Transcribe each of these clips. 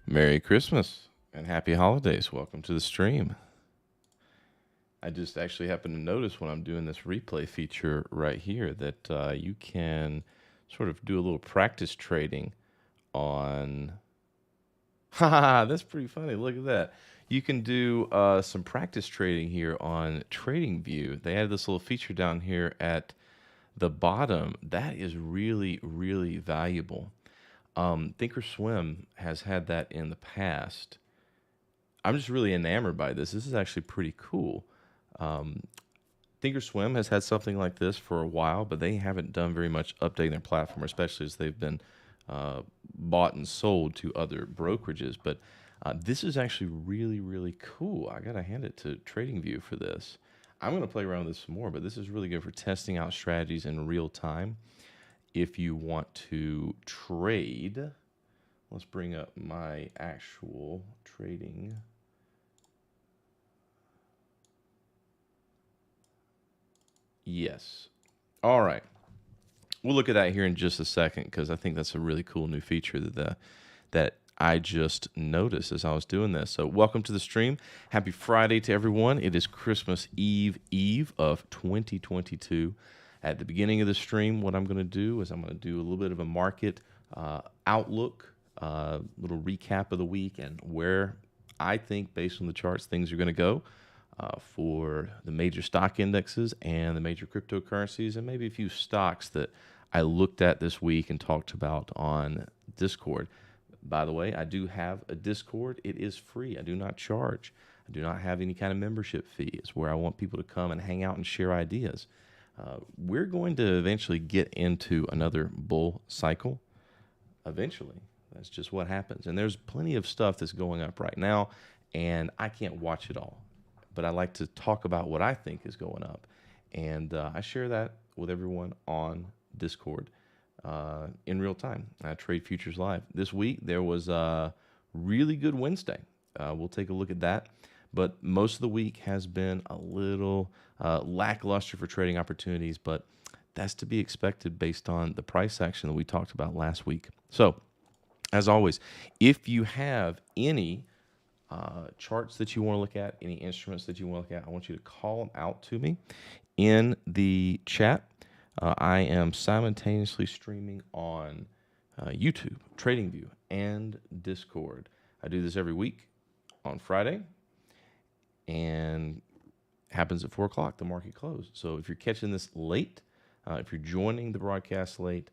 Merry Christmas and happy holidays. Welcome to the stream. I just actually happened to notice when I'm doing this replay feature right here that you can sort of do a little practice trading on. Haha, that's pretty funny. Look at that. You can do some practice trading here on TradingView. They have this little feature down here at the bottom. That is really, really valuable. Thinkorswim has had that in the past. I'm just really enamored by this. This is actually pretty cool. Um, Thinkorswim has had something like this for a while, but they haven't done very much updating their platform, especially as they've been bought and sold to other brokerages. But this is actually really, really cool. I got to hand it to TradingView for this. I'm going to play around with this some more, but this is really good for testing out strategies in real time. If you want to trade, let's bring up my actual trading. Yes. All right. We'll look at that here in just a second because I think that's a really cool new feature that I just noticed as I was doing this. So welcome to the stream. Happy Friday to everyone. It is Christmas Eve of 2022. At the beginning of the stream, what I'm going to do is I'm going to do a little bit of a market outlook, little recap of the week and where I think, based on the charts, things are going to go. For the major stock indexes and the major cryptocurrencies, and maybe a few stocks that I looked at this week and talked about on Discord. By the way, I do have a Discord. It is free. I do not charge. I do not have any kind of membership fee. It's where I want people to come and hang out and share ideas. We're going to eventually get into another bull cycle. Eventually. That's just what happens. And there's plenty of stuff that's going up right now, and I can't watch it all. But I like to talk about what I think is going up. And I share that with everyone on Discord in real time. I trade futures live. This week, there was a really good Wednesday. We'll take a look at that. But most of the week has been a little lackluster for trading opportunities, but that's to be expected based on the price action that we talked about last week. So, as always, if you have any charts that you want to look at, any instruments that you want to look at, I want you to call them out to me in the chat. I am simultaneously streaming on YouTube, TradingView, and Discord. I do this every week on Friday, and happens at 4 o'clock, the market close. So if you're catching this late, if you're joining the broadcast late,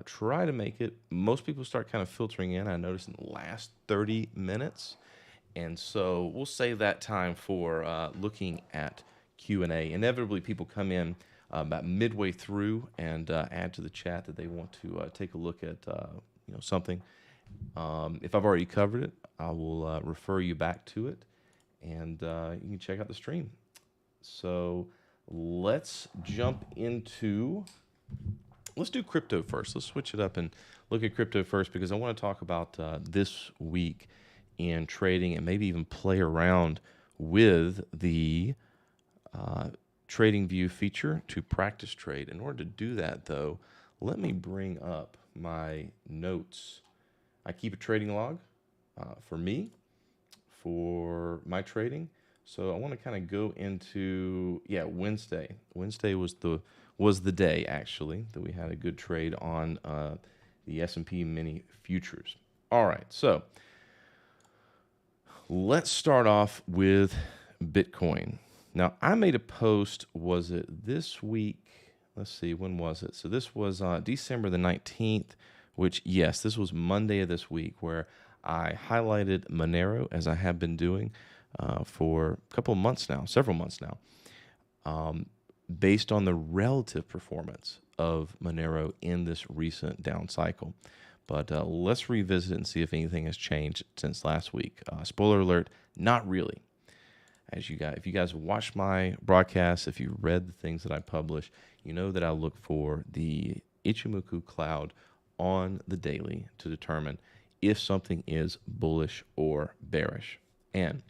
try to make it. Most people start kind of filtering in, I noticed, in the last 30 minutes. And so we'll save that time for looking at Q&A. Inevitably, people come in about midway through and add to the chat that they want to take a look at something. If I've already covered it, I will refer you back to it, and you can check out the stream. So let's jump into. Let's do crypto first. Let's switch it up and look at crypto first because I want to talk about this week in trading and maybe even play around with the TradingView feature to practice trade. In order to do that, though, let me bring up my notes. I keep a trading log for me, for my trading. So I want to kind of go into Wednesday. Wednesday was the day actually that we had a good trade on the S&P mini futures. All right, so let's start off with Bitcoin. Now, I made a post, was it this week? Let's see, when was it? So this was December the 19th, which, yes, this was Monday of this week, where I highlighted Monero, as I have been doing for a couple of months now, several months now, based on the relative performance of Monero in this recent down cycle. But let's revisit it and see if anything has changed since last week. Spoiler alert, not really. If you guys watch my broadcasts, if you read the things that I publish, you know that I look for the Ichimoku cloud on the daily to determine if something is bullish or bearish. And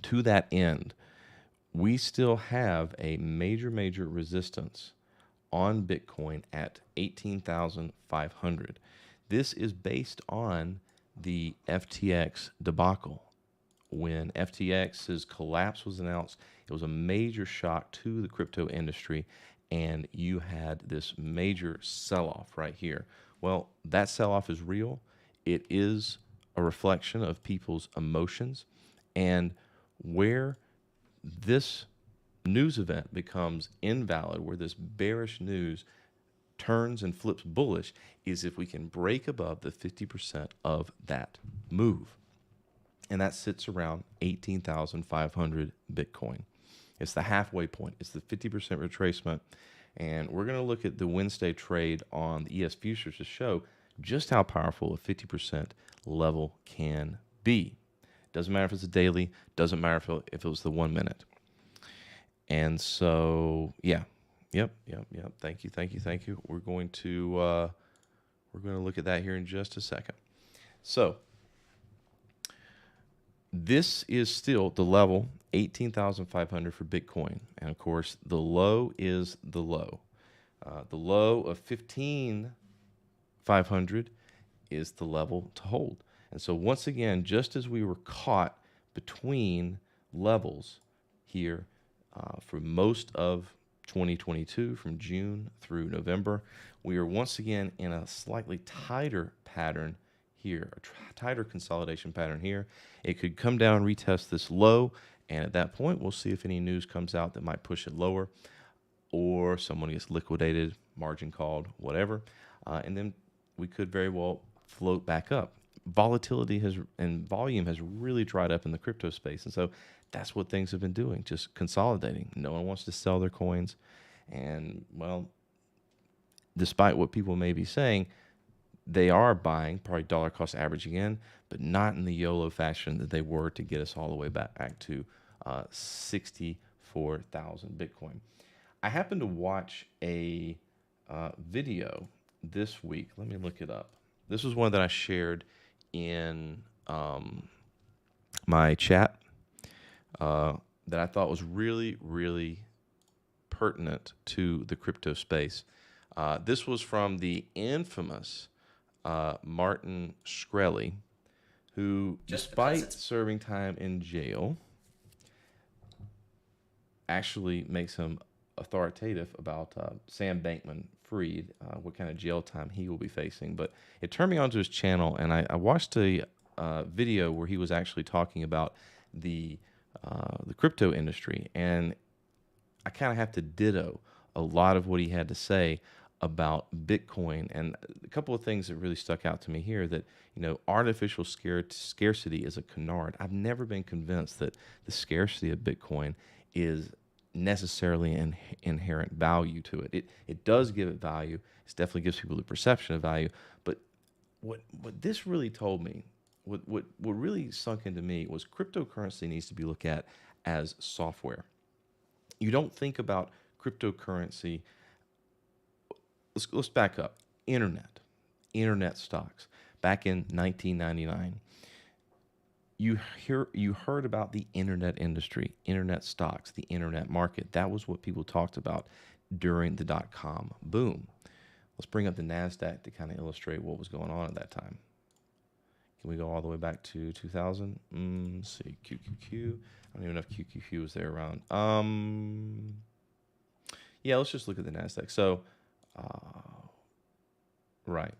to that end, we still have a major resistance on Bitcoin at 18,500. This is based on the FTX debacle. When FTX's collapse was announced, it was a major shock to the crypto industry, and you had this major sell-off right here. Well, that sell-off is real. It is a reflection of people's emotions, and where this news event becomes invalid, where this bearish news turns and flips bullish, is if we can break above the 50% of that move. And that sits around 18,500 Bitcoin. It's the halfway point. It's the 50% retracement. And we're going to look at the Wednesday trade on the ES Futures to show just how powerful a 50% level can be. Doesn't matter if it's a daily. Doesn't matter if it was the 1 minute. And so, yeah. Yep. Thank you. We're going to look at that here in just a second. So, this is still the level, 18,500 for Bitcoin. And of course, the low is the low. The low of 15,500 is the level to hold. And so once again, just as we were caught between levels here for most of 2022, from June through November, we are once again in a slightly tighter pattern here, a tighter consolidation pattern here. It could come down, retest this low, and at that point, we'll see if any news comes out that might push it lower, or someone gets liquidated, margin called, whatever, and then we could very well float back up. Volatility and volume has really dried up in the crypto space, and so that's what things have been doing, just consolidating. No one wants to sell their coins, and well, despite what people may be saying, they are buying, probably dollar cost average again, but not in the YOLO fashion that they were to get us all the way back to 64,000 Bitcoin. I happened to watch a video this week. Let me look it up. This was one that I shared in my chat that I thought was really, really pertinent to the crypto space. This was from the infamous Martin Shkreli, who, despite serving time in jail, actually makes him authoritative about Sam Bankman-Fried, what kind of jail time he will be facing. But it turned me onto his channel, and I watched a video where he was actually talking about the crypto industry, and I kind of have to ditto a lot of what he had to say about Bitcoin. And a couple of things that really stuck out to me here, that, you know, artificial scarcity is a canard. I've never been convinced that the scarcity of Bitcoin is necessarily an inherent value to it. It does give it value. It definitely gives people the perception of value. But what this really told me, what really sunk into me, was cryptocurrency needs to be looked at as software. You don't think about cryptocurrency. Let's back up. Internet stocks. Back in 1999, you heard about the internet industry, internet stocks, the internet market. That was what people talked about during the .com boom. Let's bring up the NASDAQ to kind of illustrate what was going on at that time. Can we go all the way back to 2000? Let's see, QQQ. I don't even know if QQQ was there around. Yeah, let's just look at the NASDAQ. So, right.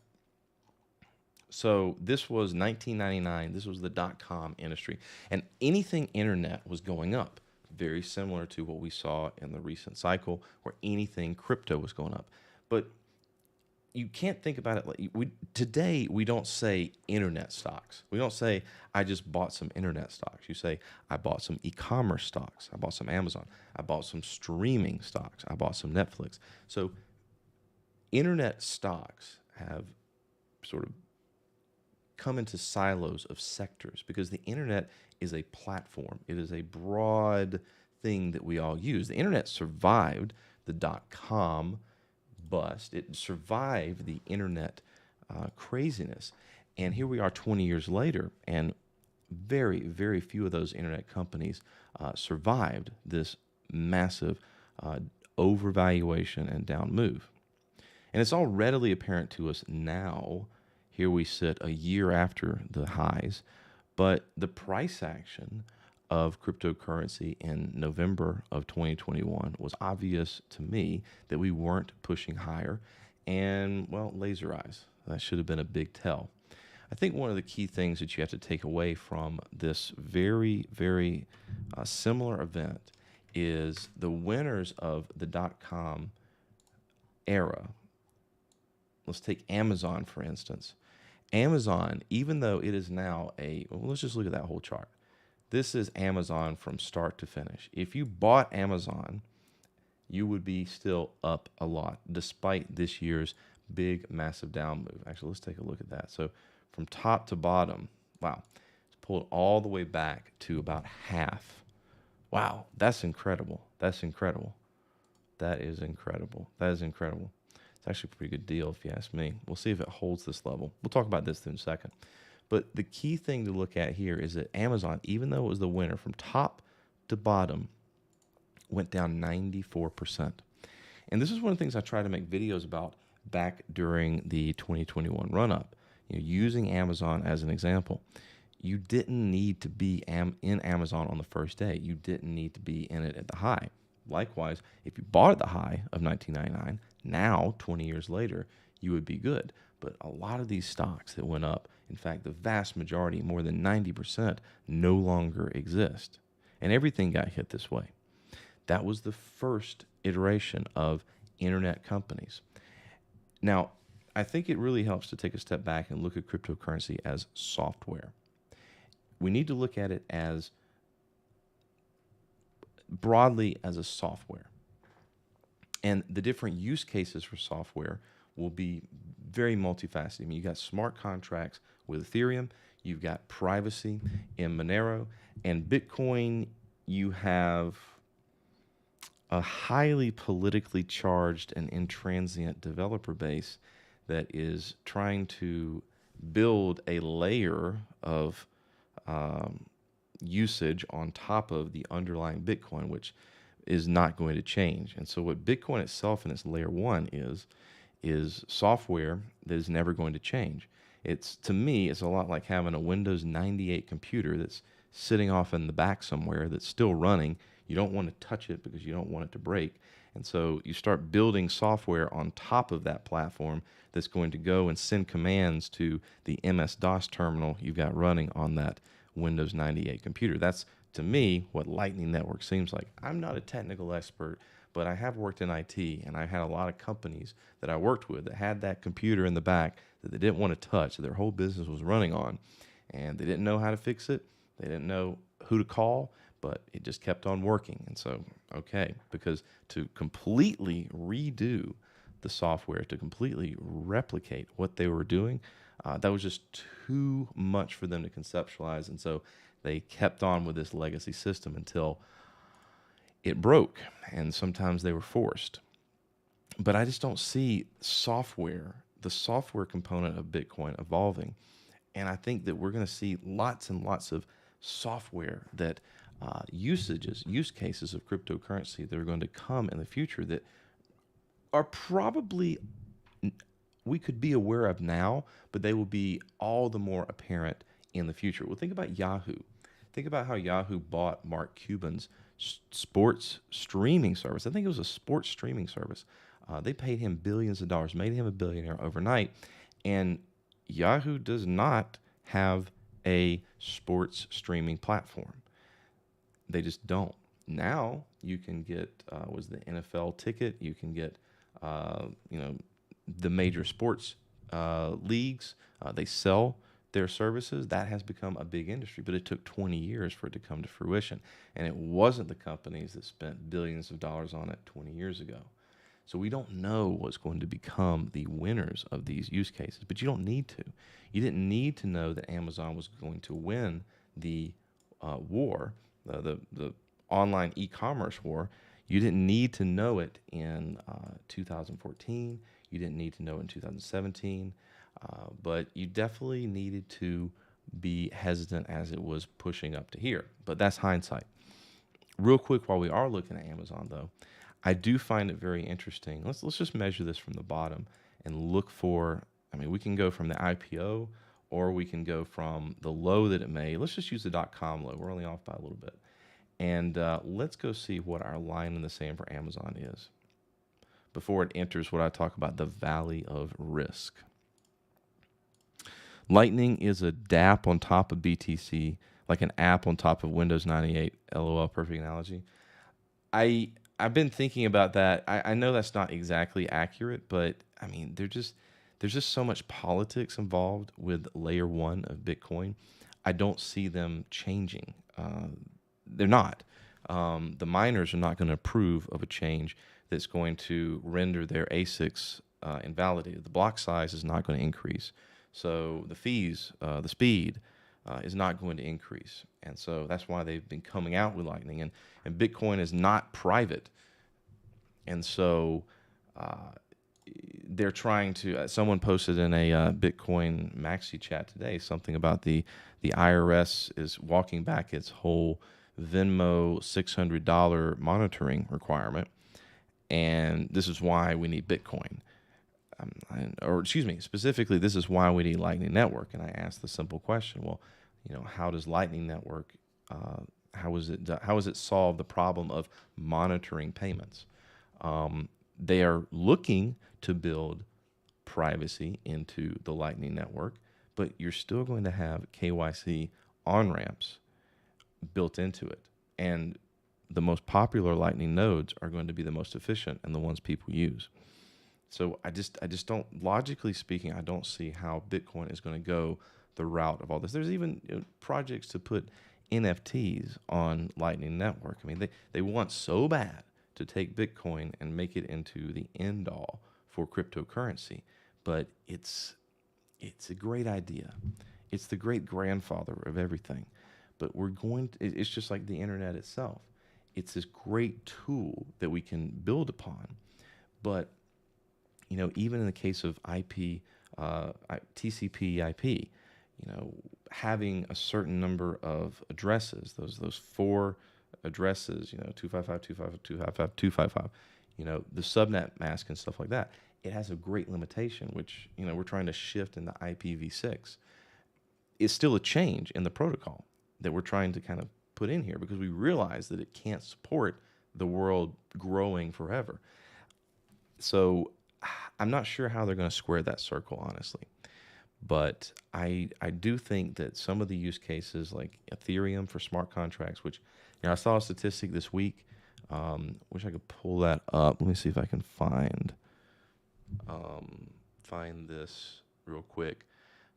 So this was 1999. This was the .com industry. And anything internet was going up, very similar to what we saw in the recent cycle, where anything crypto was going up. But you can't think about it like today. We don't say internet stocks. We don't say, I just bought some internet stocks. You say, I bought some e-commerce stocks. I bought some Amazon. I bought some streaming stocks. I bought some Netflix. So internet stocks have sort of come into silos of sectors, because the internet is a platform. It is a broad thing that we all use. The internet survived the .com bust. It survived the internet craziness. And here we are 20 years later, and very, very few of those internet companies survived this massive overvaluation and down move. And it's all readily apparent to us now Here we sit a year after the highs, but the price action of cryptocurrency in November of 2021 was obvious to me that we weren't pushing higher. And, well, laser eyes. That should have been a big tell. I think one of the key things that you have to take away from this very, very similar event is the winners of the .com era. Let's take Amazon, for instance. Amazon, even though it is now let's just look at that whole chart. This is Amazon from start to finish. If you bought Amazon, you would be still up a lot, despite this year's big, massive down move. Actually, let's take a look at that. So from top to bottom, wow, it's pulled all the way back to about half. Wow, that's incredible. That's incredible. That is incredible. That is incredible. It's actually a pretty good deal if you ask me. We'll see if it holds this level. We'll talk about this in a second. But the key thing to look at here is that Amazon, even though it was the winner from top to bottom, went down 94%. And this is one of the things I try to make videos about back during the 2021 run-up. Using Amazon as an example. You didn't need to be in Amazon on the first day. You didn't need to be in it at the high. Likewise, if you bought at the high of $19.99, now, 20 years later, you would be good. But a lot of these stocks that went up, in fact, the vast majority, more than 90%, no longer exist. And everything got hit this way. That was the first iteration of internet companies. Now, I think it really helps to take a step back and look at cryptocurrency as software. We need to look at it as broadly as a software. And the different use cases for software will be very multifaceted. I mean, you got smart contracts with Ethereum, you've got privacy in Monero, and Bitcoin, you have a highly politically charged and intransient developer base that is trying to build a layer of usage on top of the underlying Bitcoin, which is not going to change. And so what Bitcoin itself in its layer one is software that is never going to change. To me, it's a lot like having a Windows 98 computer that's sitting off in the back somewhere that's still running. You don't want to touch it because you don't want it to break. And so you start building software on top of that platform that's going to go and send commands to the MS-DOS terminal you've got running on that Windows 98 computer. That's, to me, what Lightning Network seems like. I'm not a technical expert, but I have worked in IT, and I had a lot of companies that I worked with that had that computer in the back that they didn't want to touch, that their whole business was running on, and they didn't know how to fix it. They didn't know who to call, but it just kept on working. And so, okay, because to completely redo the software, to completely replicate what they were doing, that was just too much for them to conceptualize. And so they kept on with this legacy system until it broke, and sometimes they were forced. But I just don't see the software component of Bitcoin evolving. And I think that we're going to see lots and lots of software that use cases of cryptocurrency that are going to come in the future that are probably we could be aware of now, but they will be all the more apparent in the future. Well, think about Yahoo. Think about how Yahoo bought Mark Cuban's sports streaming service. I think it was a sports streaming service. They paid him billions of dollars, made him a billionaire overnight, and Yahoo does not have a sports streaming platform. They just don't. Now you can get the NFL ticket. You can get the major sports leagues. They sell their services. That has become a big industry, but it took 20 years for it to come to fruition. And it wasn't the companies that spent billions of dollars on it 20 years ago. So we don't know what's going to become the winners of these use cases, but you don't need to. You didn't need to know that Amazon was going to win the war, the online e-commerce war. You didn't need to know it in 2014. You didn't need to know it in 2017. But you definitely needed to be hesitant as it was pushing up to here. But that's hindsight. Real quick, while we are looking at Amazon, though, I do find it very interesting. Let's just measure this from the bottom and look for I mean, we can go from the IPO, or we can go from the low that it made. Let's just use the .com low. We're only off by a little bit. And let's go see what our line in the sand for Amazon is before it enters what I talk about, the valley of risk. Lightning is a dApp on top of BTC, like an app on top of Windows 98. LOL, perfect analogy. I've been thinking about that. I know that's not exactly accurate, but I mean, there's just so much politics involved with layer one of Bitcoin. I don't see them changing. They're not. The miners are not going to approve of a change that's going to render their ASICs invalidated. The block size is not going to increase. So the fees, the speed is not going to increase. And so that's why they've been coming out with Lightning. And Bitcoin is not private. And so they're trying to, someone posted in a Bitcoin maxi chat today something about the IRS is walking back its whole Venmo $600 monitoring requirement. And this is why we need Bitcoin. Or excuse me, specifically, this is why we need Lightning Network. And I asked the simple question, well, how does Lightning Network, how is it solve the problem of monitoring payments? They are looking to build privacy into the Lightning Network, but you're still going to have KYC on-ramps built into it. And the most popular Lightning nodes are going to be the most efficient and the ones people use. So I just don't, logically speaking, I don't see how Bitcoin is going to go the route of all this. There's even projects to put NFTs on Lightning Network. I mean, they want so bad to take Bitcoin and make it into the end all for cryptocurrency, but it's a great idea. It's the great grandfather of everything. But it's just like the internet itself. It's this great tool that we can build upon. But, even in the case of IP, TCP IP, having a certain number of addresses, those 4 addresses, 255, 255, 255, 255, the subnet mask and stuff like that, it has a great limitation, which, we're trying to shift into IPv6. It's still a change in the protocol that we're trying to kind of put in here because we realize that it can't support the world growing forever. So I'm not sure how they're going to square that circle, honestly. But I do think that some of the use cases like Ethereum for smart contracts, which I saw a statistic this week. Wish I could pull that up. Let me see if I can find this real quick.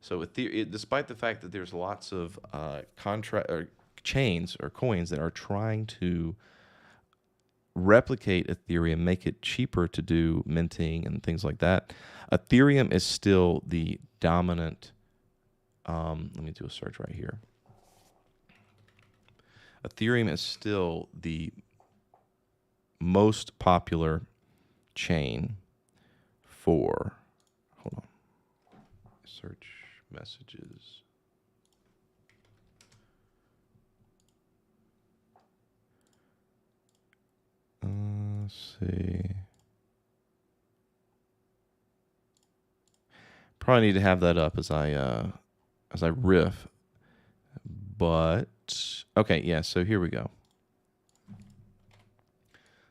So despite the fact that there's lots of contract or chains or coins that are trying to replicate Ethereum, make it cheaper to do minting and things like that, Ethereum is still the dominant. Let me do a search right here. Ethereum is still the most popular chain for, hold on, search messages. Let's see. Probably need to have that up as I riff. But okay, yeah. So here we go.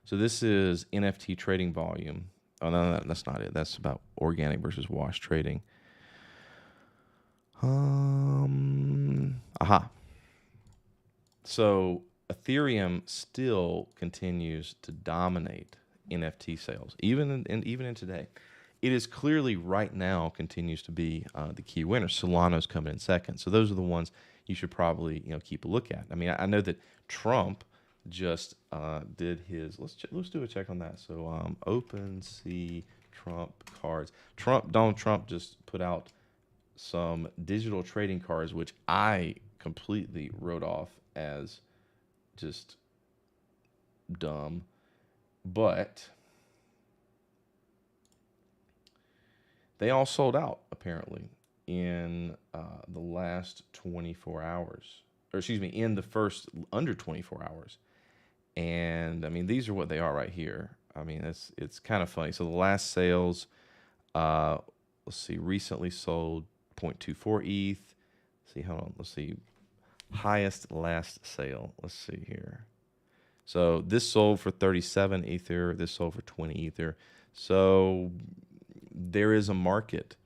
So this is NFT trading volume. Oh no, that's not it. That's about organic versus wash trading. So Ethereum still continues to dominate NFT sales, even in today. It is clearly right now continues to be the key winner. Solana's coming in second. So those are the ones you should probably keep a look at. I mean, I know that Trump just did his. Let's do a check on that. So OpenSea Trump cards. Donald Trump just put out some digital trading cards, which I completely wrote off as just dumb, but they all sold out apparently in the last 24 hours, or excuse me, in the first under 24 hours. And I mean, these are what they are right here. I mean, it's kind of funny. So the last sales let's see, recently sold 0.24 ETH. See, hold on. Let's see. Highest last sale. Let's see here. So this sold for 37 Ether. This sold for 20 Ether. So there is a market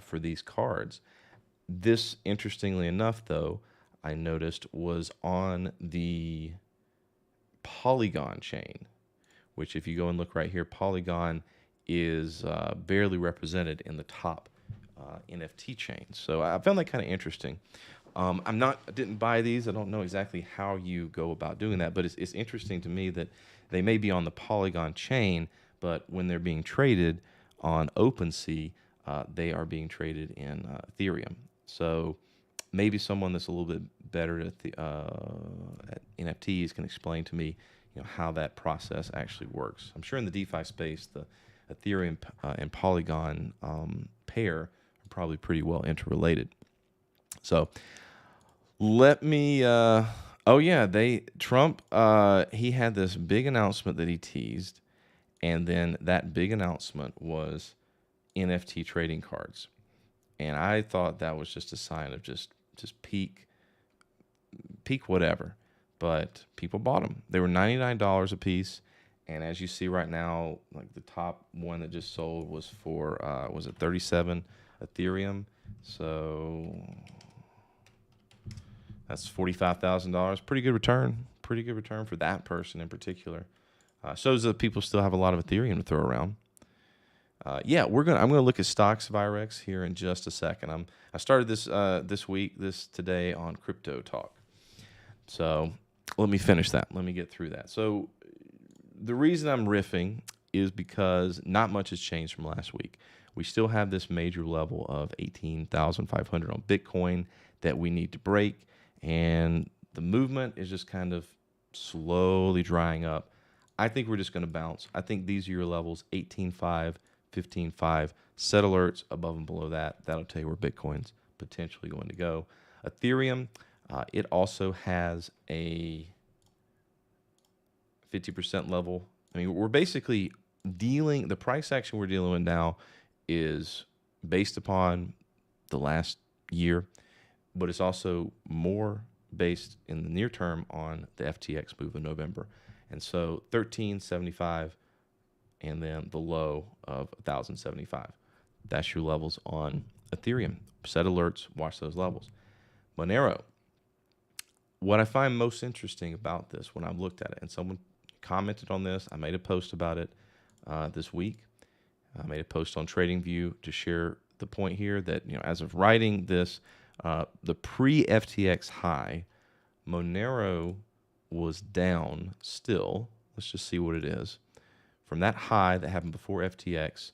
for these cards. This, interestingly enough, though, I noticed was on the Polygon chain, which if you go and look right here, Polygon is barely represented in the top NFT chain. So I found that kind of interesting. I didn't buy these. I don't know exactly how you go about doing that, but it's interesting to me that they may be on the Polygon chain, but when they're being traded on OpenSea, they are being traded in Ethereum. So maybe someone that's a little bit better at NFTs can explain to me, how that process actually works. I'm sure in the DeFi space, the Ethereum and Polygon pair are probably pretty well interrelated. So let me. Trump. He had this big announcement that he teased, and then that big announcement was NFT trading cards, and I thought that was just a sign of just peak whatever. But people bought them. They were $99 a piece, and as you see right now, like the top one that just sold was for was it 37 Ethereum? So that's $45,000. Pretty good return. Pretty good return for that person in particular. Shows that people still have a lot of Ethereum to throw around. I'm gonna look at stocks of IREX here in just a second. I started this today on Crypto Talk. So let me finish that. Let me get through that. So the reason I'm riffing is because not much has changed from last week. We still have this major level of 18,500 on Bitcoin that we need to break, and the movement is just kind of slowly drying up. I think we're just going to bounce. I think these are your levels, 18.5, 15.5. Set alerts above and below that. That'll tell you where Bitcoin's potentially going to go. Ethereum, it also has a 50% level. I mean, we're basically the price action we're dealing with now is based upon the last year, but it's also more based in the near term on the FTX move in November. And so 1375 and then the low of 1075. That's your levels on Ethereum. Set alerts, watch those levels. Monero. What I find most interesting about this when I've looked at it, and someone commented on this, I made a post about it this week. I made a post on TradingView to share the point here that, as of writing this, the pre-FTX high, Monero was down still. Let's just see what it is. From that high that happened before FTX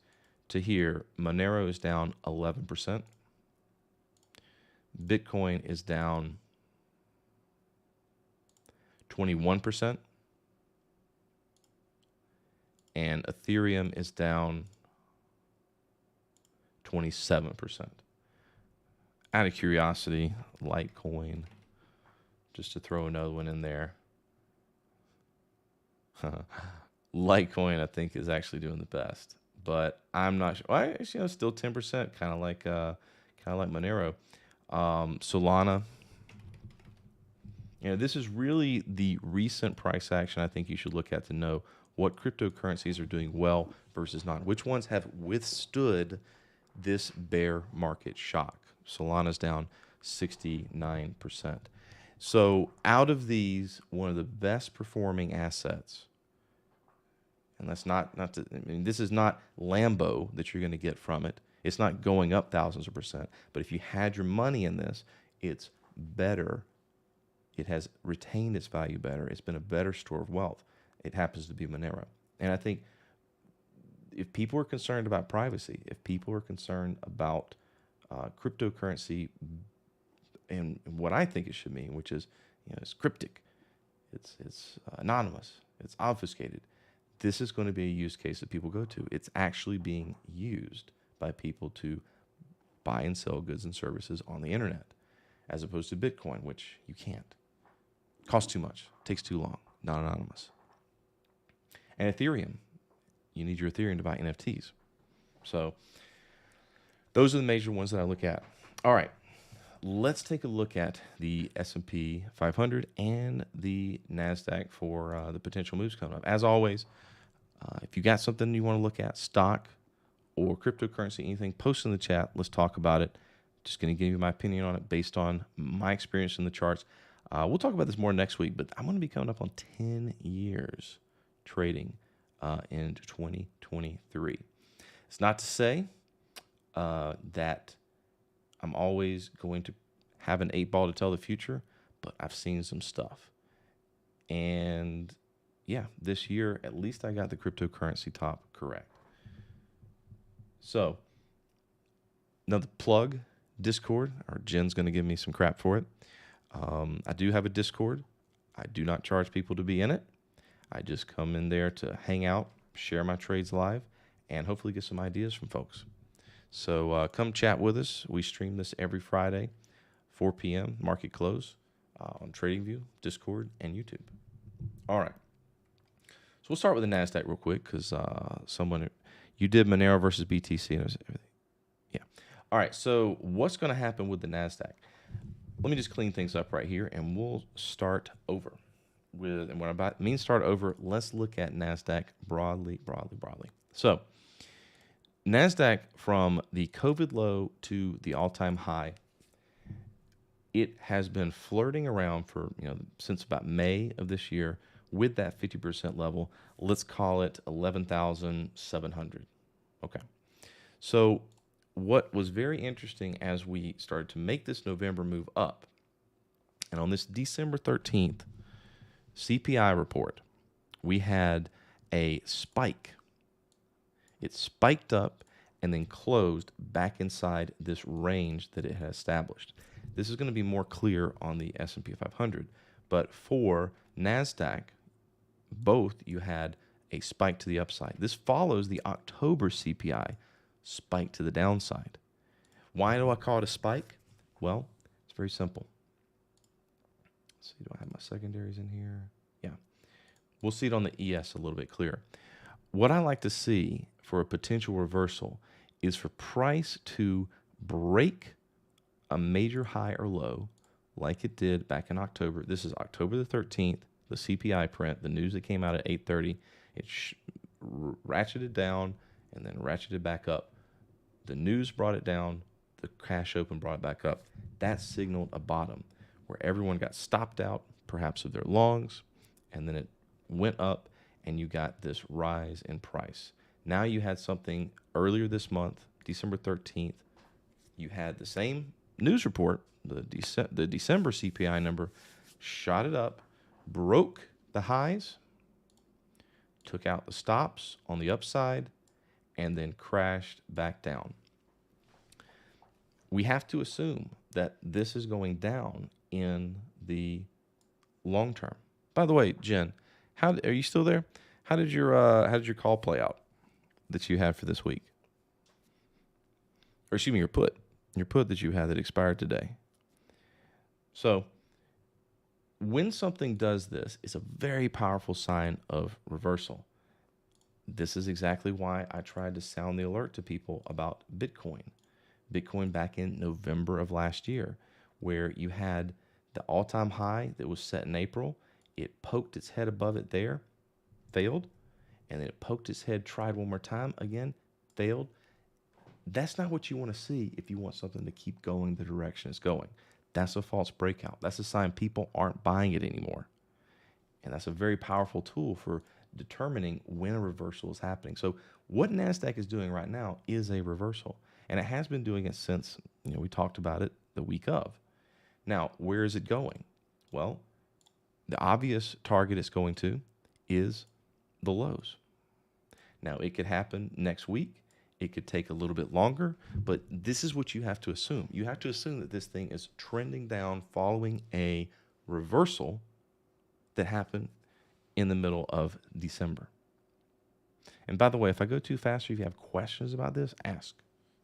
to here, Monero is down 11%. Bitcoin is down 21%. And Ethereum is down 27%. Out of curiosity, Litecoin, just to throw another one in there. Litecoin, I think, is actually doing the best, but I'm not sure. Well, actually, still 10%, kind of like Monero. Solana. This is really the recent price action I think you should look at to know what cryptocurrencies are doing well versus not. Which ones have withstood this bear market shock? Solana's down 69%. So out of these, one of the best performing assets, and that's this is not Lambo that you're going to get from it. It's not going up thousands of percent. But if you had your money in this, it's better. It has retained its value better. It's been a better store of wealth. It happens to be Monero. And I think if people are concerned about privacy, if people are concerned about cryptocurrency and what I think it should mean, which is, it's cryptic, it's anonymous, it's obfuscated, this is going to be a use case that people go to. It's actually being used by people to buy and sell goods and services on the internet, as opposed to Bitcoin, which you can't. Costs too much, takes too long, not anonymous. And Ethereum, you need your Ethereum to buy NFTs. So Those are the major ones that I look at. All right, let's take a look at the S&P 500 and the NASDAQ for the potential moves coming up. As always, if you got something you want to look at, stock or cryptocurrency, anything, post in the chat. Let's talk about it. Just going to give you my opinion on it based on my experience in the charts. We'll talk about this more next week, but I'm going to be coming up on 10 years trading in 2023. It's not to say that I'm always going to have an 8-ball to tell the future, but I've seen some stuff. And yeah, this year, at least I got the cryptocurrency top correct. So, another plug, Discord, or Jen's going to give me some crap for it. I do have a Discord. I do not charge people to be in it. I just come in there to hang out, share my trades live, and hopefully get some ideas from folks. So come chat with us. We stream this every Friday, 4 p.m., market close, on TradingView, Discord, and YouTube. All right. So we'll start with the NASDAQ real quick because you did Monero versus BTC. And everything. Yeah. All right. So what's going to happen with the NASDAQ? Let me just clean things up right here, and we'll start over. And what I mean start over, let's look at NASDAQ broadly. So NASDAQ from the COVID low to the all-time high, it has been flirting around for, since about May of this year with that 50% level. Let's call it 11,700. Okay. So what was very interesting as we started to make this November move up, and on this December 13th CPI report, we had a spike. It spiked up and then closed back inside this range that it had established. This is going to be more clear on the S&P 500, but for NASDAQ, both you had a spike to the upside. This follows the October CPI spike to the downside. Why do I call it a spike? Well, it's very simple. Let's see, do I have my secondaries in here? Yeah. We'll see it on the ES a little bit clearer. What I like to see for a potential reversal is for price to break a major high or low like it did back in October. This is October the 13th, the CPI print, the news that came out at 8:30. It ratcheted down and then ratcheted back up. The news brought it down. The cash open brought it back up. That signaled a bottom where everyone got stopped out, perhaps of their longs, and then it went up and you got this rise in price. Now you had something earlier this month, December 13th. You had the same news report, the December CPI number, shot it up, broke the highs, took out the stops on the upside, and then crashed back down. We have to assume that this is going down in the long term. By the way, Jen, are you still there? How did your call play out that you had for this week? Or excuse me, your put that you had that expired today. So when something does this, it's a very powerful sign of reversal. This is exactly why I tried to sound the alert to people about Bitcoin. Bitcoin back in November of last year, where you had the all-time high that was set in April. It poked its head above it there, failed, and then it poked its head, tried one more time, again, failed. That's not what you want to see if you want something to keep going the direction it's going. That's a false breakout. That's a sign people aren't buying it anymore. And that's a very powerful tool for determining when a reversal is happening. So what NASDAQ is doing right now is a reversal. And it has been doing it since, we talked about it the week of. Now, where is it going? Well, the obvious target it's going to is the lows. Now, it could happen next week. It could take a little bit longer, but this is what you have to assume. You have to assume that this thing is trending down following a reversal that happened in the middle of December. And by the way, if I go too fast or if you have questions about this, ask.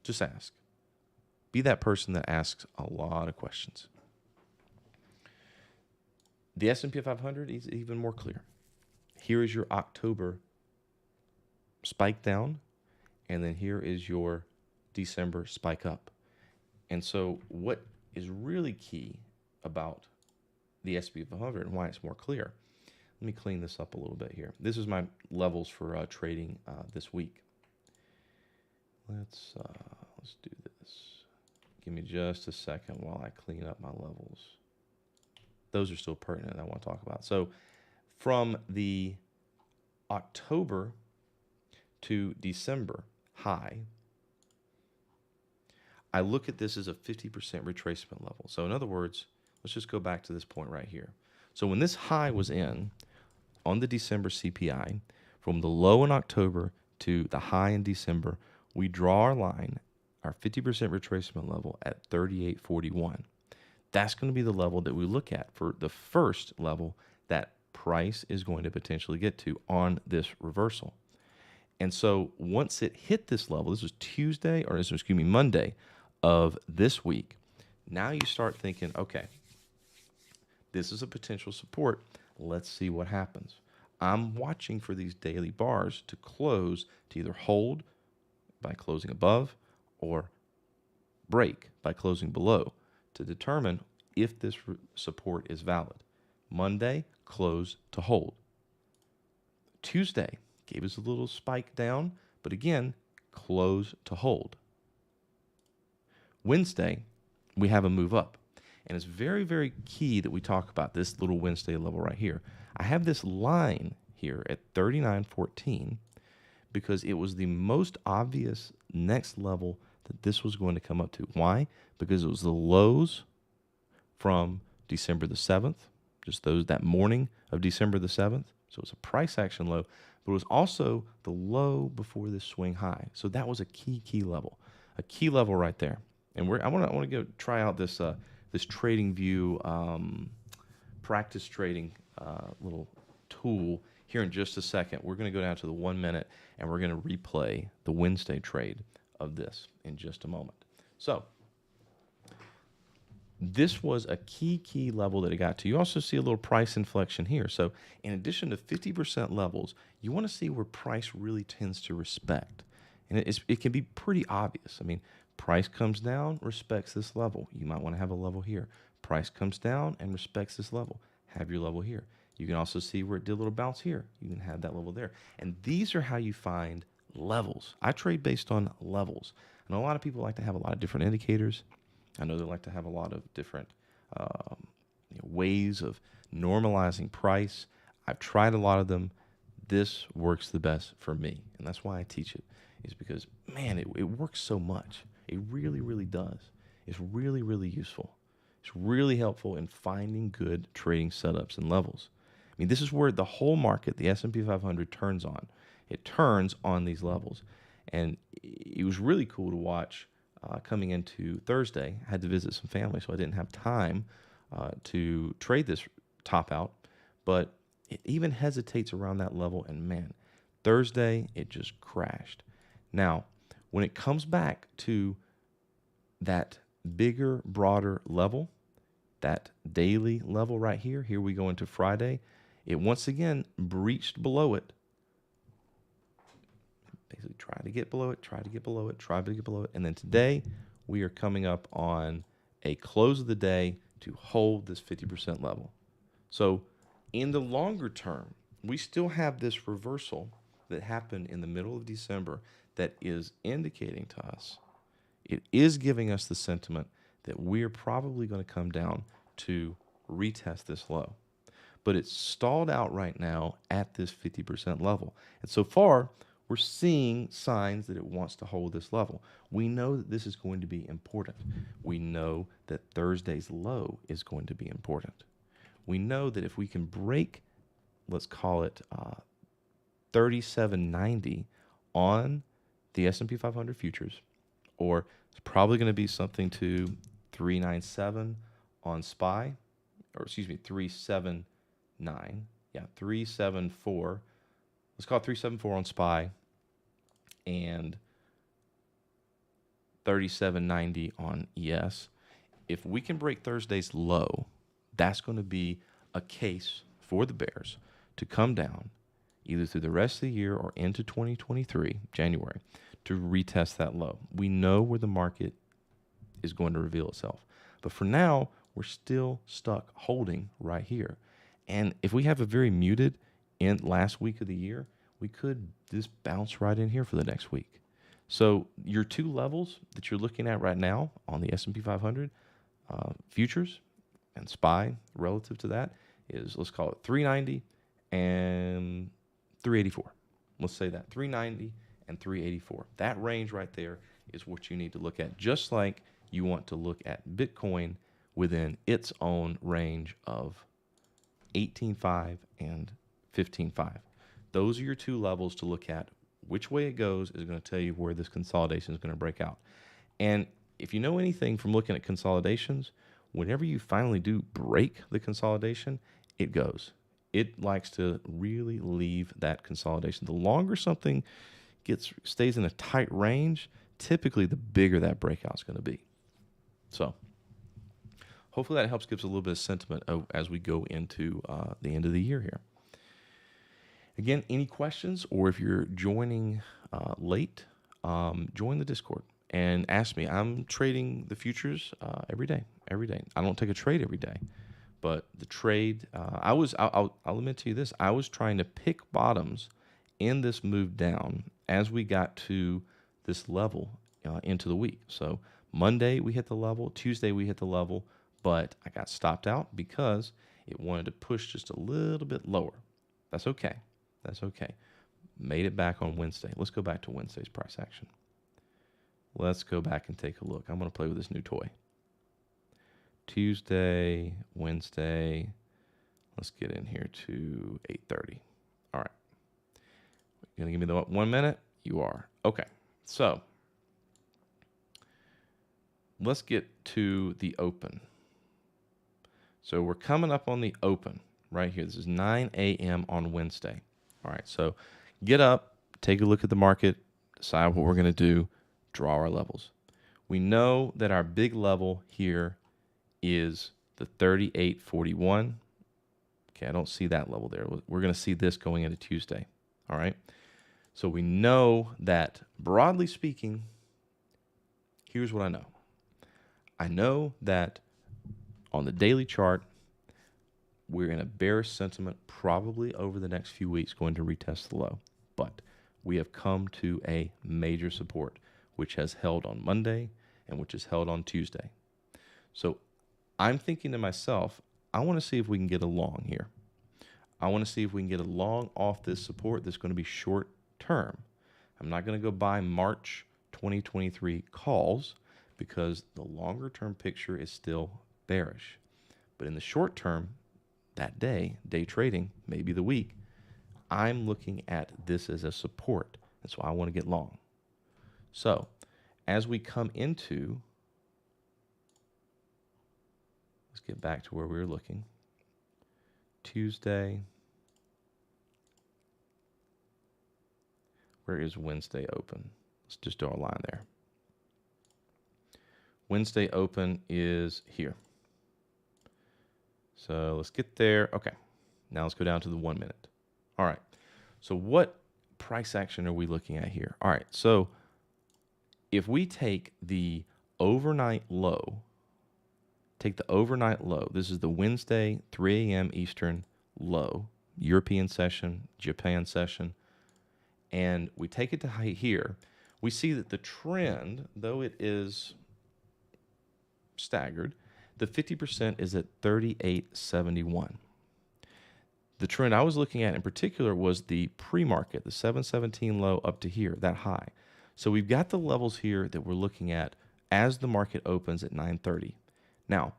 Just ask. Be that person that asks a lot of questions. The S&P 500 is even more clear. Here is your October spike down, and then here is your December spike up. And so what is really key about the S&P 500 and why it's more clear. Let me clean this up a little bit here. This is my levels for trading this week. Let's do this. Give me just a second while I clean up my levels. Those are still pertinent I want to talk about. So from the October to December high, I look at this as a 50% retracement level. So in other words, let's just go back to this point right here. So when this high was in on the December CPI, from the low in October to the high in December, we draw our line, our 50% retracement level at 38.41. That's going to be the level that we look at for the first level that price is going to potentially get to on this reversal. And so once it hit this level, this was Monday of this week, now you start thinking, okay, this is a potential support. Let's see what happens. I'm watching for these daily bars to close, to either hold by closing above or break by closing below to determine if this support is valid. Monday, close to hold. Tuesday, gave us a little spike down, but again, close to hold. Wednesday, we have a move up. And it's very, very key that we talk about this little Wednesday level right here. I have this line here at 39.14 because it was the most obvious next level that this was going to come up to. Why? Because it was the lows from December the 7th, just that morning of December the 7th. So it's a price action low, but it was also the low before this swing high. So that was a key level right there. And I want to go try out this this trading view practice trading little tool here in just a second. We're going to go down to the 1 minute and we're going to replay the Wednesday trade of this in just a moment. So this was a key level that it got to. You also see a little price inflection here. So in addition to 50% levels, you want to see where price really tends to respect. And it can be pretty obvious. I mean, price comes down, respects this level. You might want to have a level here. Price comes down and respects this level. Have your level here. You can also see where it did a little bounce here. You can have that level there. And these are how you find levels. I trade based on levels. I know a lot of people like to have a lot of different indicators. I know they like to have a lot of different ways of normalizing price. I've tried a lot of them. This works the best for me. And that's why I teach it, is because, man, it works so much. It really does. It's really useful. It's really helpful in finding good trading setups and levels. I mean, this is where the whole market, the S&P 500, turns on. It turns on these levels. And it was really cool to watch coming into Thursday. I had to visit some family, so I didn't have time to trade this top out. But it even hesitates around that level, and man, Thursday, it just crashed. Now, when it comes back to that bigger, broader level, that daily level right here, here we go into Friday, it once again breached below it. Basically try to get below it, and then today we are coming up on a close of the day to hold this 50% level. So in the longer term, we still have this reversal that happened in the middle of December that is indicating to us, it is giving us the sentiment that we're probably going to come down to retest this low. But it's stalled out right now at this 50% level. And so far, we're seeing signs that it wants to hold this level. We know that this is going to be important. We know that Thursday's low is going to be important. We know that if we can break, let's call it 37.90 on the S&P 500 futures, or it's probably going to be something to 397 on SPY, or excuse me, 379. Yeah, 374. Let's call it 374 on SPY and 37.90 on ES. If we can break Thursday's low, that's going to be a case for the bears to come down either through the rest of the year or into 2023, January, to retest that low. We know where the market is going to reveal itself. But for now, we're still stuck holding right here. And if we have a very muted in last week of the year, we could just bounce right in here for the next week. So your two levels that you're looking at right now on the S&P 500 futures and SPY relative to that is, let's call it 390 and 384. Let's say that 390 and 384. That range right there is what you need to look at, just like you want to look at Bitcoin within its own range of 18.5 and 15.5. Those are your two levels to look at. Which way it goes is going to tell you where this consolidation is going to break out. And if you know anything from looking at consolidations, whenever you finally do break the consolidation, it goes. It likes to really leave that consolidation. The longer something stays in a tight range, typically the bigger that breakout is going to be. So hopefully that helps give us a little bit of sentiment as we go into the end of the year here. Again, any questions, or if you're joining late, join the Discord and ask me. I'm trading the futures every day. I don't take a trade every day, but the trade, I'll admit to you this, I was trying to pick bottoms in this move down as we got to this level into the week. So Monday we hit the level, Tuesday we hit the level, but I got stopped out because it wanted to push just a little bit lower. That's okay. Made it back on Wednesday. Let's go back to Wednesday's price action. Let's go back and take a look. I'm going to play with this new toy. Tuesday, Wednesday. Let's get in here to 8:30. All right. You're going to give me the 1 minute? You are. Okay. So let's get to the open. So we're coming up on the open right here. This is 9 a.m. on Wednesday. All right, so get up, take a look at the market, decide what we're going to do, draw our levels. We know that our big level here is the 38.41. Okay, I don't see that level there. We're going to see this going into Tuesday. All right, so we know that, broadly speaking, here's what I know. I know that on the daily chart, we're in a bearish sentiment probably over the next few weeks going to retest the low. But we have come to a major support, which has held on Monday and which has held on Tuesday. So I'm thinking to myself, I want to see if we can get a long here. I want to see if we can get a long off this support that's going to be short term. I'm not going to go buy March 2023 calls because the longer term picture is still bearish. But in the short term, that day trading, maybe the week, I'm looking at this as a support. That's why I want to get long. So as we come into, let's get back to where we were looking. Tuesday. Where is Wednesday open? Let's just draw a line there. Wednesday open is here. So let's get there. Okay. Now let's go down to the 1 minute. All right. So what price action are we looking at here? All right. So if we take the overnight low, this is the Wednesday, 3 a.m. Eastern low, European session, Japan session, and we take it to high here, we see that the trend, though it is staggered, the 50% is at 38.71. The trend I was looking at in particular was the pre-market, the 717 low up to here, that high. So we've got the levels here that we're looking at as the market opens at 9:30. Now,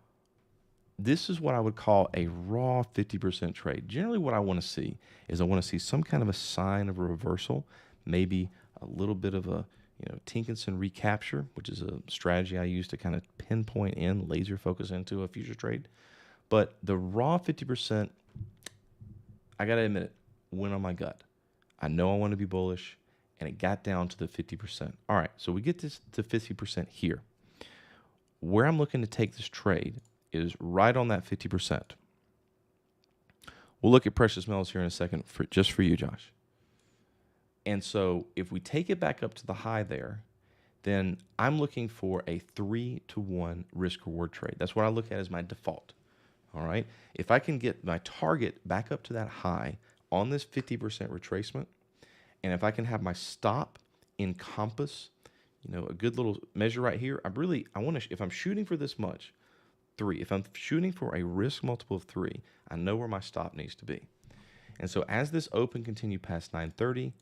this is what I would call a raw 50% trade. Generally what I want to see is I want to see some kind of a sign of a reversal, maybe a little bit of a Tinkinson recapture, which is a strategy I use to kind of pinpoint in, laser focus into a future trade. But the raw 50%, I got to admit it, went on my gut. I know I want to be bullish, and it got down to the 50%. All right, so we get this to 50% here. Where I'm looking to take this trade is right on that 50%. We'll look at precious metals here in a second, just for you, Josh. And so if we take it back up to the high there, then I'm looking for a 3-to-1 risk reward trade. That's what I look at as my default. All right. If I can get my target back up to that high on this 50% retracement, and if I can have my stop encompass, a good little measure right here, I want to, if I'm shooting for this much, 3, if I'm shooting for a risk multiple of 3, I know where my stop needs to be. And so as this open continued past 930,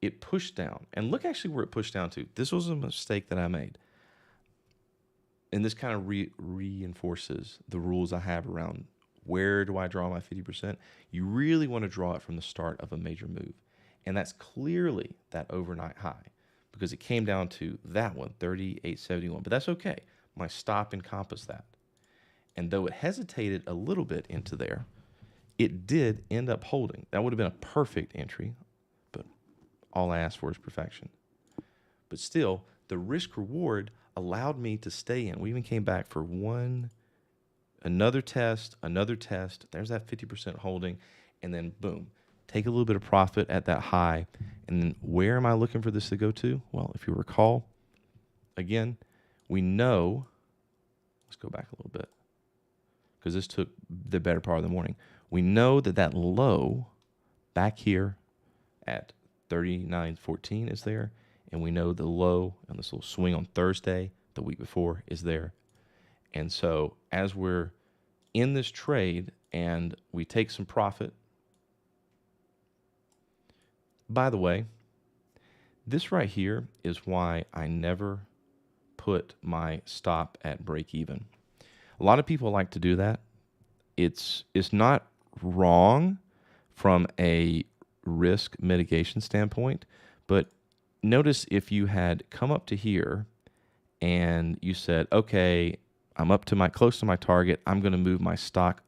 it pushed down. And look actually where it pushed down to. This was a mistake that I made. And this kind of reinforces the rules I have around where do I draw my 50%. You really want to draw it from the start of a major move. And that's clearly that overnight high because it came down to that one, 38.71. But that's okay. My stop encompassed that. And though it hesitated a little bit into there, it did end up holding. That would have been a perfect entry, but all I asked for is perfection. But still, the risk reward allowed me to stay in. We even came back for another test. There's that 50% holding, and then boom, take a little bit of profit at that high. And then where am I looking for this to go to? Well, if you recall, again, we know, let's go back a little bit because this took the better part of the morning. We know that low back here at 39.14 is there. And we know the low on this little swing on Thursday, the week before, is there. And so as we're in this trade and we take some profit, by the way, this right here is why I never put my stop at break even. A lot of people like to do that. It's not wrong from a risk mitigation standpoint, but notice if you had come up to here and you said, okay, I'm up to close to my target. I'm going to move my stop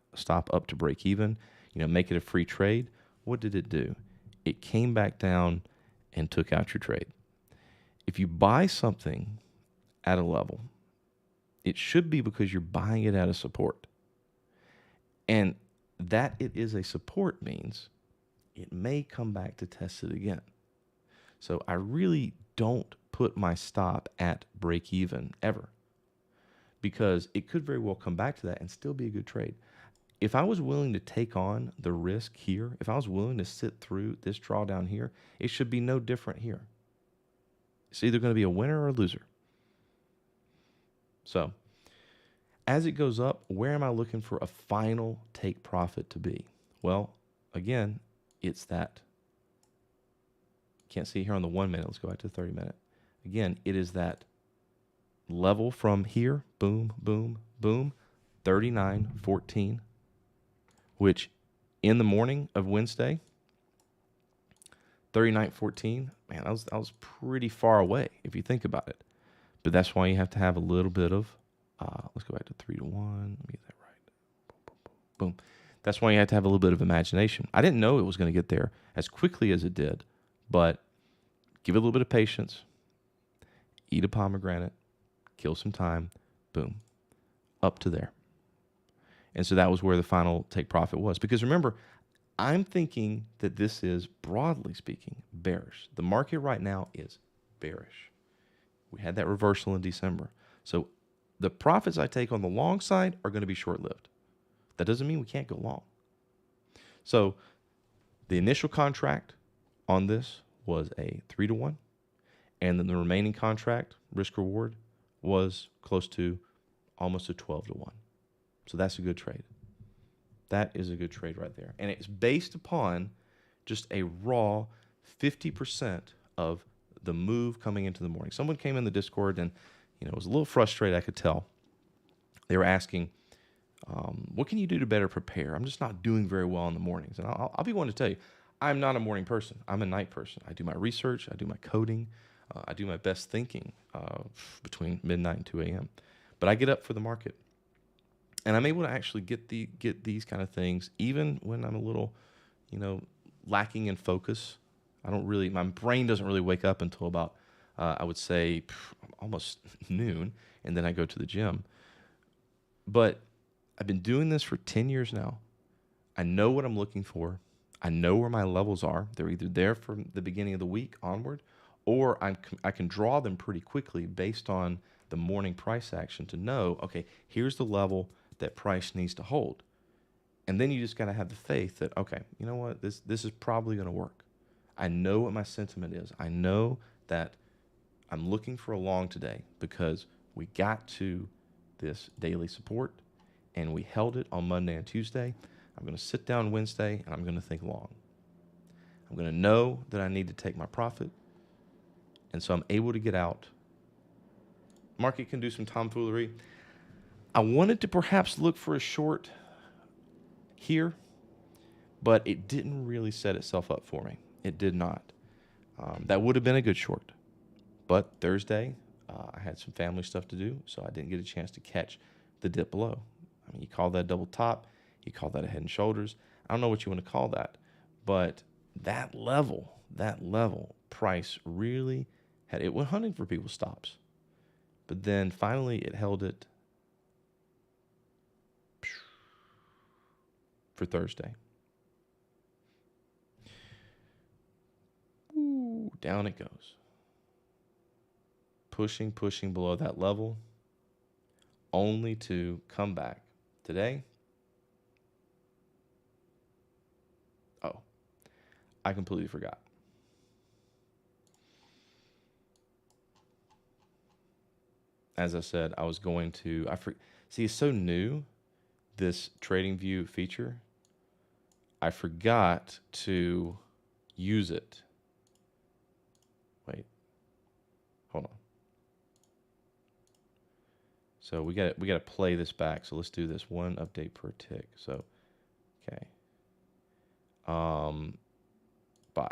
up to break even, make it a free trade. What did it do? It came back down and took out your trade. If you buy something at a level, it should be because you're buying it at a support. And that it is a support means it may come back to test it again. So I really don't put my stop at break even ever because it could very well come back to that and still be a good trade. If I was willing to take on the risk here, if I was willing to sit through this drawdown here, it should be no different here. It's either going to be a winner or a loser. So as it goes up, where am I looking for a final take profit to be? Well, again, it's that. Can't see here on the 1 minute. Let's go back to the 30 minute. Again, it is that level from here, boom, boom, boom, 39.14, which in the morning of Wednesday, 39.14, man, that was pretty far away if you think about it. But that's why you have to have a little bit of, let's go back to 3-to-1. Let me get that right. Boom, boom, boom, boom. That's why you have to have a little bit of imagination. I didn't know it was going to get there as quickly as it did, but give it a little bit of patience, eat a pomegranate, kill some time, boom, up to there. And so that was where the final take profit was. Because remember, I'm thinking that this is, broadly speaking, bearish. The market right now is bearish. We had that reversal in December. So the profits I take on the long side are going to be short-lived. That doesn't mean we can't go long. So the initial contract on this was a 3-to-1, and then the remaining contract risk reward was close to almost a 12-to-1. So that's a good trade. That is a good trade right there. And it's based upon just a raw 50% of the move coming into the morning. Someone came in the Discord and was a little frustrated, I could tell. They were asking, what can you do to better prepare? I'm just not doing very well in the mornings. And I'll be one to tell you, I'm not a morning person. I'm a night person. I do my research. I do my coding. I do my best thinking between midnight and 2 a.m. But I get up for the market. And I'm able to actually get these kind of things, even when I'm a little, lacking in focus. My brain doesn't really wake up until about, I would say, almost noon, and then I go to the gym. But I've been doing this for 10 years now. I know what I'm looking for. I know where my levels are. They're either there from the beginning of the week onward, or I can draw them pretty quickly based on the morning price action to know, okay, here's the level that price needs to hold. And then you just got to have the faith that, okay, you know what, this is probably going to work. I know what my sentiment is. I know that I'm looking for a long today because we got to this daily support and we held it on Monday and Tuesday. I'm going to sit down Wednesday and I'm going to think long. I'm going to know that I need to take my profit. And so I'm able to get out. Market can do some tomfoolery. I wanted to perhaps look for a short here, but it didn't really set itself up for me. It did not. That would have been a good short. But Thursday, I had some family stuff to do, so I didn't get a chance to catch the dip below. I mean, you call that double top, you call that a head and shoulders. I don't know what you want to call that, but that level, price really had, it went hunting for people's stops. But then finally it held it for Thursday. Ooh, down it goes. Pushing below that level, only to come back today. Oh, I completely forgot. As I said, I was going to, see, it's so new, this trading view feature. I forgot to use it. Wait, hold on. So we got to play this back. So let's do this. One update per tick. So, okay. Buy.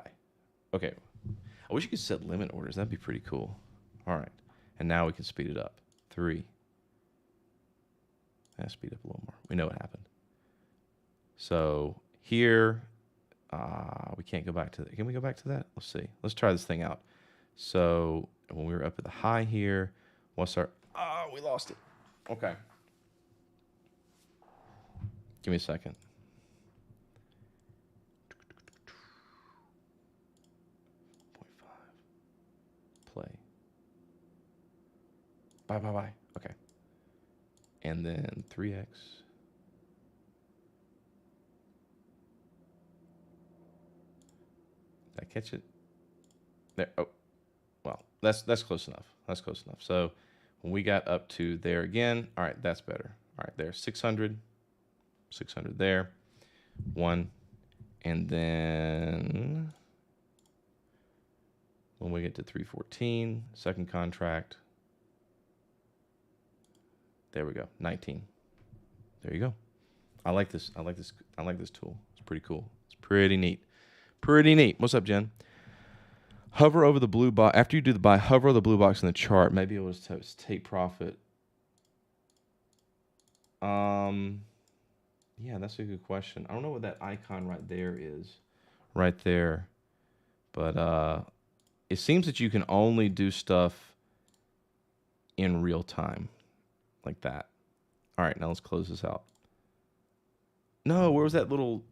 Okay. I wish you could set limit orders. That'd be pretty cool. All right. And now we can speed it up. 3. Speed up a little more. We know what happened. So here, we can't go back to that. Can we go back to that? Let's see. Let's try this thing out. So when we were up at the high here, what's our, we lost it. Okay. Give me a second. Play. Bye. Okay. And then 3x. Did I catch it? There. Oh, well, that's close enough. That's close enough. So when we got up to there again, all right, that's better. All right, there's 600 there, 1, and then when we get to 314, second contract, there we go, 19. There you go. I like this tool. It's pretty cool. It's pretty neat. What's up, Jen? Hover over the blue box. After you do the buy, hover over the blue box in the chart. Maybe it was to take profit. Yeah, that's a good question. I don't know what that icon right there is. Right there. But it seems that you can only do stuff in real time. Like that. All right, now let's close this out. No, where was that little...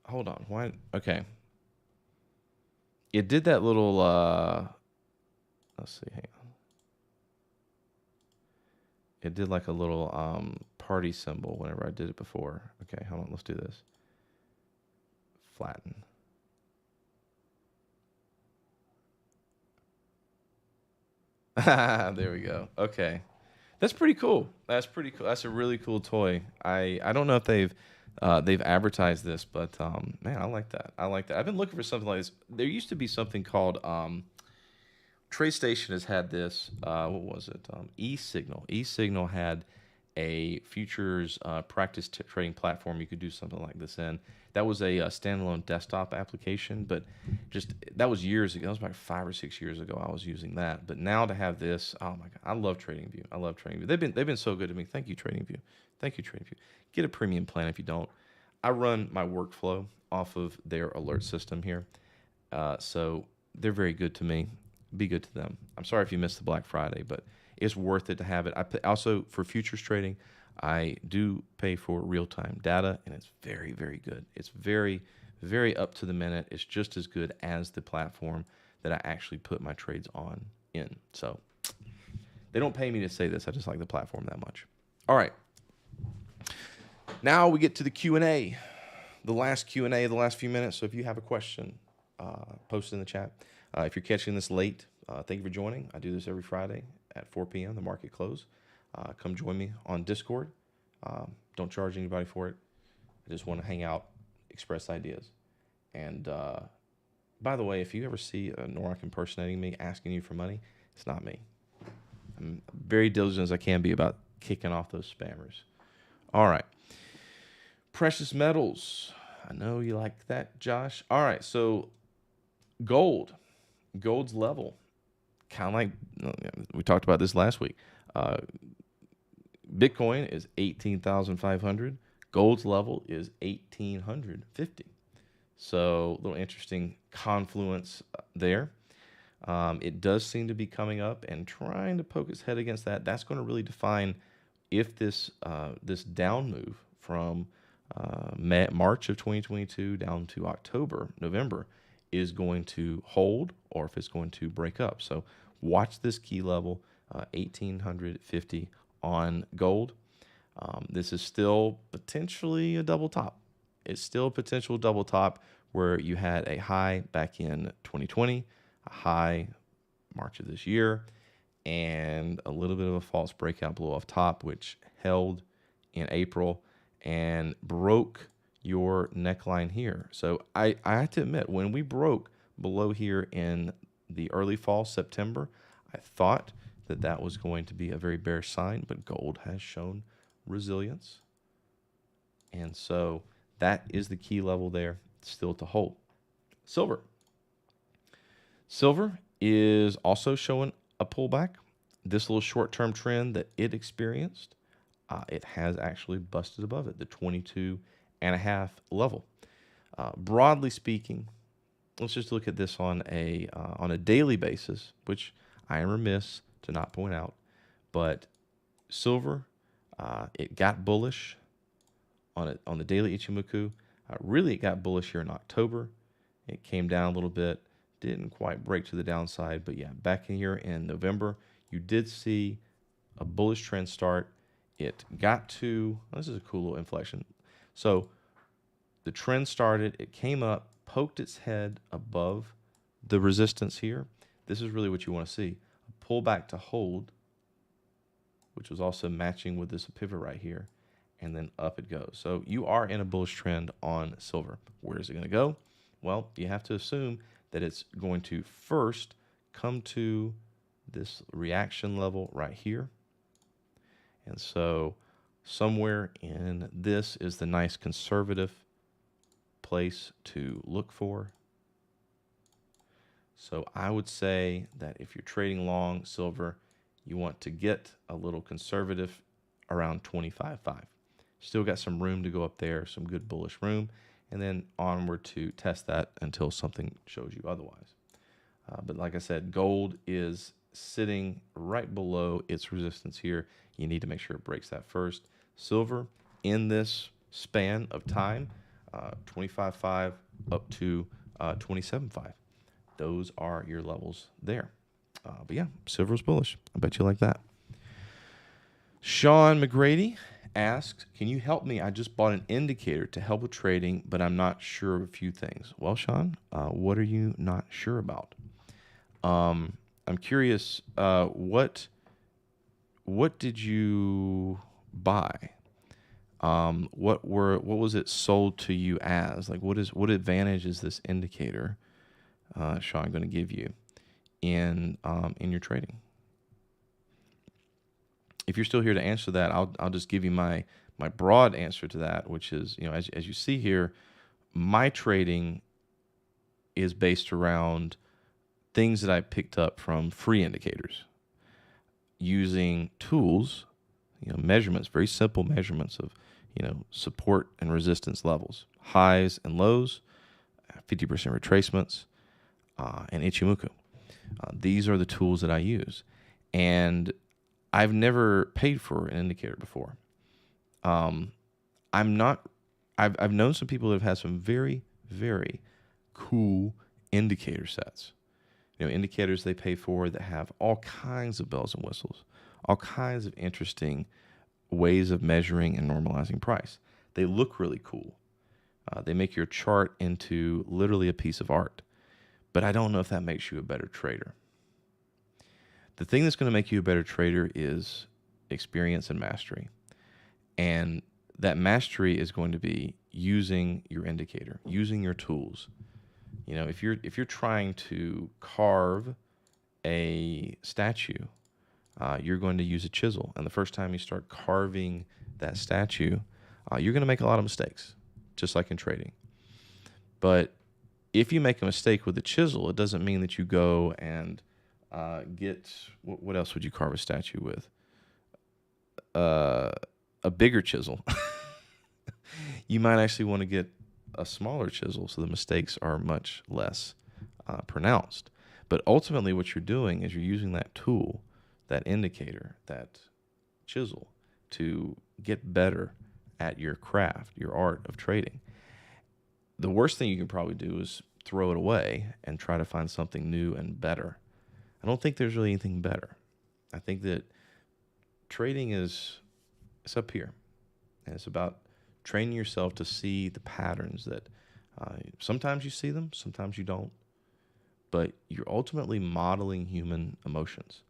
Hold on. Why? Okay. It did that little... Let's see. Hang on. It did like a little party symbol whenever I did it before. Okay, hold on. Let's do this. Flatten. There we go. Okay. That's pretty cool. That's a really cool toy. I don't know if they've advertised this, but man, I like that. I've been looking for something like this. There used to be something called TradeStation has had this. What was it? eSignal. eSignal had a futures practice trading platform you could do something like this in. That was a standalone desktop application, but just that was years ago. That was about 5 or 6 years ago. I was using that, but now to have this, oh my god, I love TradingView. They've been so good to me. Thank you, TradingView. Get a premium plan if you don't. I run my workflow off of their alert system here, so they're very good to me. Be good to them. I'm sorry if you missed the Black Friday, but it's worth it to have it. Also for futures trading, I do pay for real-time data, and it's very, very good. It's very, very up to the minute. It's just as good as the platform that I actually put my trades on in. So they don't pay me to say this. I just like the platform that much. All right. Now we get to the Q&A, the last Q&A of the last few minutes. So if you have a question, post it in the chat. If you're catching this late, thank you for joining. I do this every Friday at 4 p.m., the market close. Come join me on Discord. Don't charge anybody for it. I just want to hang out, express ideas. And by the way, if you ever see a Norak impersonating me, asking you for money, it's not me. I'm very diligent as I can be about kicking off those spammers. All right. Precious metals. I know you like that, Josh. All right, so gold. Gold's level. Kind of like, we talked about this last week. Bitcoin is 18,500. Gold's level is 1,850. So a little interesting confluence there. It does seem to be coming up and trying to poke its head against that. That's going to really define if this down move from March of 2022 down to November is going to hold or if it's going to break up. So watch this key level, 1,850 on gold. This is still potentially a double top. It's still a potential double top where you had a high back in 2020, a high March of this year, and a little bit of a false breakout blow off top, which held in April and broke your neckline here. So I have to admit, when we broke below here in the early fall, September, I thought that that was going to be a very bearish sign, but gold has shown resilience. And so that is the key level there still to hold. Silver. Silver is also showing a pullback. This little short-term trend that it experienced, it has actually busted above it, the 22.5 level. Broadly speaking, let's just look at this on a daily basis, which I am remiss to not point out. But silver, it got bullish on the daily Ichimoku. Really, it got bullish here in October. It came down a little bit, didn't quite break to the downside, but yeah, back in here in November, you did see a bullish trend start. It got to, this is a cool little inflection. So the trend started, it came up, poked its head above the resistance here. This is really what you want to see. A pullback to hold, which was also matching with this pivot right here, and then up it goes. So you are in a bullish trend on silver. Where is it going to go? Well, you have to assume that it's going to first come to this reaction level right here. And so somewhere in this is the nice conservative place to look for. So I would say that if you're trading long silver, you want to get a little conservative around 25.5. Still got some room to go up there, some good bullish room, and then onward to test that until something shows you otherwise. But like I said, gold is sitting right below its resistance here. You need to make sure it breaks that first. Silver in this span of time, 25.5 up to 27.5. Those are your levels there. But yeah, silver's bullish. I bet you like that. Sean McGrady asked, can you help me? I just bought an indicator to help with trading, but I'm not sure of a few things. Well, Sean, what are you not sure about? I'm curious, what did you buy? What was it sold to you as? Like, what advantage is this indicator, Sean, going to give you in your trading? If you're still here to answer that, I'll just give you my broad answer to that, which is, as you see here, my trading is based around things that I picked up from free indicators using tools, measurements, very simple measurements of, support and resistance levels, highs and lows, 50% retracements, and Ichimoku. These are the tools that I use. And I've never paid for an indicator before. I've known some people that have had some very, very cool indicator sets. Indicators they pay for that have all kinds of bells and whistles, all kinds of interesting ways of measuring and normalizing price. They look really cool. They make your chart into literally a piece of art. But I don't know if that makes you a better trader. The thing that's going to make you a better trader is experience and mastery. And that mastery is going to be using your indicator, using your tools. If you're trying to carve a statue, you're going to use a chisel. And the first time you start carving that statue, you're going to make a lot of mistakes, just like in trading. But if you make a mistake with a chisel, it doesn't mean that you go and get, what else would you carve a statue with? A bigger chisel. You might actually want to get a smaller chisel so the mistakes are much less pronounced. But ultimately what you're doing is you're using that tool, that indicator, that chisel to get better at your craft, your art of trading. The worst thing you can probably do is throw it away and try to find something new and better. I don't think there's really anything better. I think that trading it's up here. And it's about training yourself to see the patterns that sometimes you see them, sometimes you don't. But you're ultimately modeling human emotions.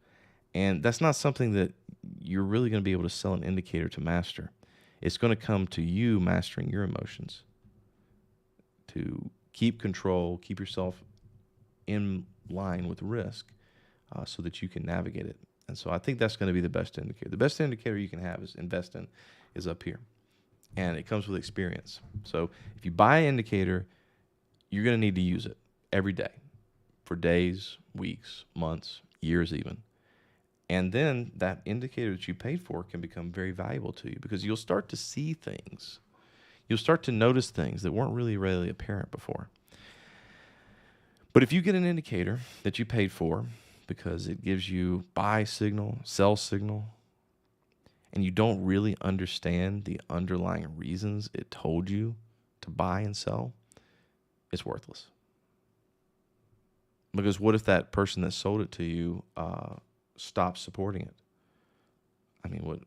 And that's not something that you're really going to be able to sell an indicator to master. It's going to come to you mastering your emotions. To keep control, keep yourself in line with risk so that you can navigate it. And so I think that's going to be the best indicator. The best indicator you can have is invest in is up here. And it comes with experience. So if you buy an indicator, you're going to need to use it every day for days, weeks, months, years even. And then that indicator that you paid for can become very valuable to you because you'll start to see things. You'll start to notice things that weren't really apparent before. But if you get an indicator that you paid for because it gives you buy signal, sell signal, and you don't really understand the underlying reasons it told you to buy and sell, it's worthless. Because what if that person that sold it to you stops supporting it? I mean, what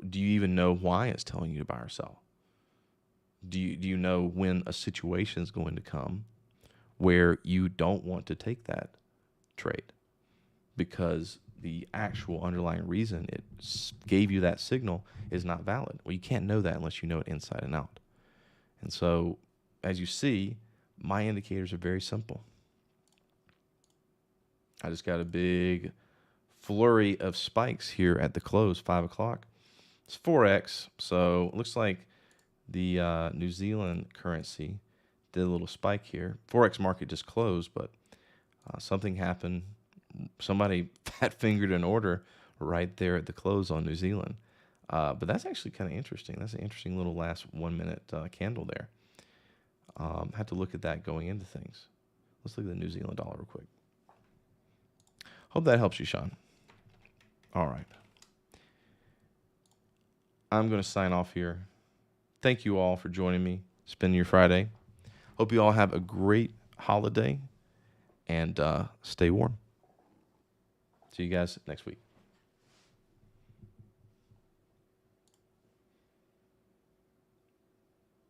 do you even know why it's telling you to buy or sell? Do you know when a situation is going to come where you don't want to take that trade because the actual underlying reason it gave you that signal is not valid? Well, you can't know that unless you know it inside and out. And so, as you see, my indicators are very simple. I just got a big flurry of spikes here at the close, 5 o'clock. It's 4x, so it looks like the New Zealand currency did a little spike here. Forex market just closed, but something happened. Somebody fat-fingered an order right there at the close on New Zealand. But that's actually kind of interesting. That's an interesting little last 1 minute candle there. Had to look at that going into things. Let's look at the New Zealand dollar real quick. Hope that helps you, Sean. All right. I'm going to sign off here. Thank you all for joining me, spending your Friday. Hope you all have a great holiday and stay warm. See you guys next week.